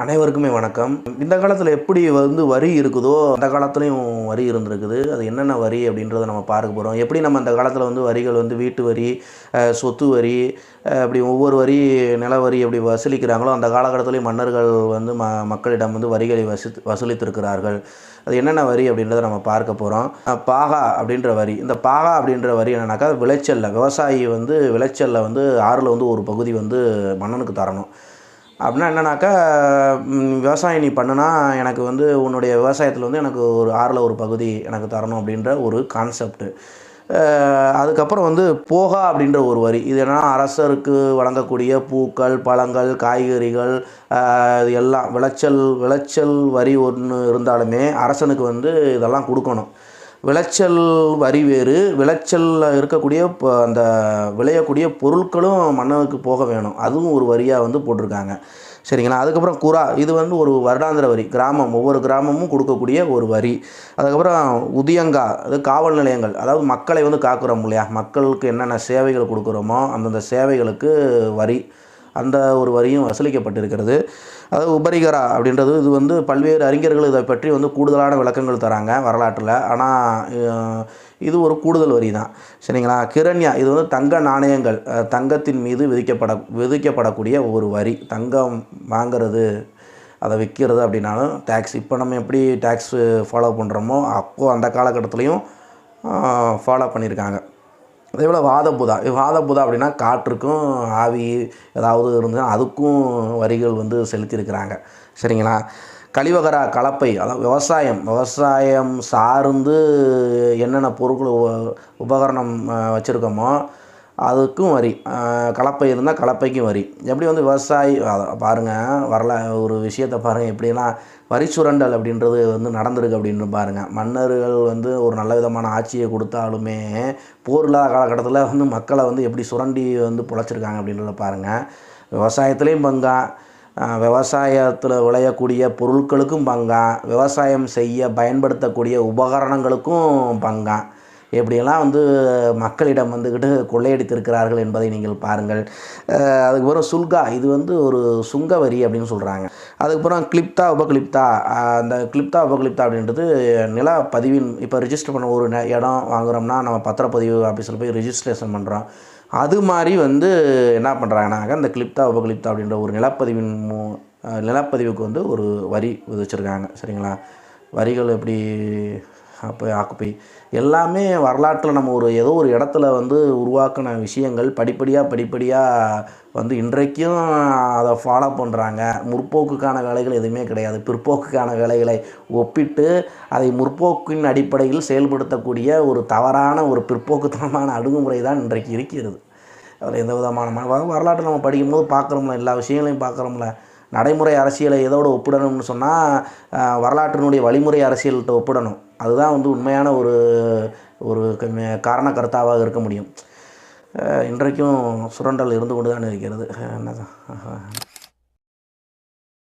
அனைவருக்குமே வணக்கம். இந்த காலத்தில் எப்படி வரி இருக்குதோ அந்த காலத்துலேயும் வரி இருந்திருக்குது. அது என்னென்ன வரி அப்படின்றத நம்ம பார்க்க போகிறோம். எப்படி நம்ம அந்த காலத்தில் வரிகள் வீட்டு வரி, சொத்து வரி, அப்படி ஒவ்வொரு வரி, நில வரி எப்படி வசூலிக்கிறாங்களோ அந்த காலகட்டத்திலேயும் மன்னர்கள் மக்களிடம் வரிகளை வசூலித்திருக்கிறார்கள். அது என்னென்ன வரி அப்படின்றத நம்ம பார்க்க போகிறோம். பாகா அப்படின்ற வரி. இந்த பாகா அப்படின்ற வரி என்னென்னாக்கா, விளைச்சலில் விவசாயி விளைச்சலில் ஆறில் ஒரு பகுதி மன்னனுக்கு தரணும். அப்படின்னா என்னன்னாக்கா, விவசாயம் நீ பண்ணுனா எனக்கு உன்னுடைய விவசாயத்தில் எனக்கு ஒரு ஆறில் ஒரு பகுதி எனக்கு தரணும் அப்படின்ற ஒரு கான்செப்ட்டு. அதுக்கப்புறம் போகா அப்படின்ற ஒரு வரி. இது என்னன்னா, அரசருக்கு வழங்கக்கூடிய பூக்கள், பழங்கள், காய்கறிகள், இது எல்லாம் விளைச்சல் வரி ஒன்று இருந்தாலுமே அரசனுக்கு இதெல்லாம் கொடுக்கணும். விளைச்சல் வரி வேறு, விளைச்சலில் இருக்கக்கூடிய அந்த விளையக்கூடிய பொருட்களும் மன்னனுக்கு போக வேணும். அதுவும் ஒரு வரியாக போட்டிருக்காங்க. சரிங்களா. அதுக்கப்புறம் குரா. இது ஒரு வருடாந்திர வரி. ஒவ்வொரு கிராமமும் கொடுக்கக்கூடிய ஒரு வரி. அதுக்கப்புறம் உதியங்கா. அது காவல் நிலையங்கள். அதாவது மக்களை காக்கிறோம் இல்லையா, மக்களுக்கு என்னென்ன சேவைகள் கொடுக்குறோமோ அந்தந்த சேவைகளுக்கு வரி. அந்த ஒரு வரியும் வசூலிக்கப்பட்டிருக்கிறது. அதாவது உபரிகரா அப்படின்றது இது பல்வேறு அறிஞர்கள் இதை பற்றி கூடுதலான விளக்கங்கள் தராங்க வரலாற்றில். ஆனால் இது ஒரு கூடுதல் வரி தான். சரிங்களா. கிரண்யா. இது தங்க நாணயங்கள், தங்கத்தின் மீது விதிக்கப்படக்கூடிய ஒரு வரி. தங்கம் வாங்கிறது, அதை விற்கிறது அப்படின்னாலும் டேக்ஸ். இப்போ நம்ம எப்படி டேக்ஸ் ஃபாலோ பண்ணுறோமோ அப்போது அந்த காலகட்டத்துலேயும் ஃபாலோ பண்ணியிருக்காங்க. அதேபோல் வாதபுதா அப்படின்னா காற்றுக்கும் ஆவி ஏதாவது இருந்தால் அதுக்கும் வரிகள் செலுத்தியிருக்கிறாங்க. சரிங்களா. கழிவகரா கலப்பை. அதாவது விவசாயம் சார்ந்து என்னென்ன பொருட்கள் உபகரணம் வச்சுருக்கோமோ அதுக்கும் வரி. கலப்பை இருந்தால் கலப்பைக்கும் வரி. எப்படி விவசாயி பாருங்கள், ஒரு விஷயத்தை பாருங்கள், எப்படின்னா வரி சுரண்டல் அப்படின்றது நடந்திருக்கு அப்படின்னு பாருங்கள். மன்னர்கள் ஒரு நல்ல விதமான ஆட்சியை கொடுத்தாலுமே போர் இல்லாத காலகட்டத்தில் மக்களை எப்படி சுரண்டி பிழைச்சிருக்காங்க அப்படின்றத பாருங்கள். விவசாயத்துலேயும் பங்கா, விவசாயத்தில் விளையக்கூடிய பொருட்களுக்கும் பங்கா, விவசாயம் செய்ய பயன்படுத்தக்கூடிய உபகரணங்களுக்கும் பங்கா, எப்படியெல்லாம் மக்களிடம் கொள்ளையடித்திருக்கிறார்கள் என்பதை நீங்கள் பாருங்கள். அதுக்கப்புறம் சுல்கா. இது ஒரு சுங்க வரி அப்படின்னு சொல்கிறாங்க. அதுக்கப்புறம் கிளிப்தா உபகிளிப்தா. அந்த கிளிப்தா உபகிளிப்தா அப்படின்றது நிலப்பதிவின், இப்போ ரிஜிஸ்டர் பண்ண ஒரு இடம் வாங்குகிறோம்னா நம்ம பத்திரப்பதிவு ஆஃபீஸில் போய் ரிஜிஸ்ட்ரேஷன் பண்ணுறோம். அது மாதிரி என்ன பண்ணுறாங்கனாக்கா, இந்த கிளிப்தா உபகிளிப்தா அப்படின்ற ஒரு நிலப்பதிவுக்கு ஒரு வரி விதிச்சிருக்காங்க. சரிங்களா. வரிகள் எப்படி ஆக்குப்பை எல்லாமே வரலாற்றில் நம்ம ஏதோ ஒரு இடத்துல உருவாக்கின விஷயங்கள் படிப்படியாக இன்றைக்கும் அதை ஃபாலோ பண்ணுறாங்க. முற்போக்குக்கான வேலைகள் எதுவுமே கிடையாது. பிற்போக்குக்கான வேலைகளை ஒப்பிட்டு அதை முற்போக்கின் அடிப்படையில் செயல்படுத்தக்கூடிய ஒரு தவறான ஒரு பிற்போக்குத்தனமான அணுகுமுறை தான் இன்றைக்கு இருக்கிறது. அதில் எந்த விதமான வரலாற்றை நம்ம படிக்கும்போது பார்க்குறோம்ல, எல்லா விஷயங்களையும் பார்க்குறோம்ல. நடைமுறை அரசியலை எதோடு ஒப்பிடணும்னு சொன்னால் வரலாற்றினுடைய வழிமுறை அரசியல்கிட்ட ஒப்பிடணும். அதுதான் உண்மையான ஒரு காரண கருத்தாக இருக்க முடியும். இன்றைக்கும் சுரண்டல் இருந்து கொண்டு தான் இருக்கிறது. என்னதான்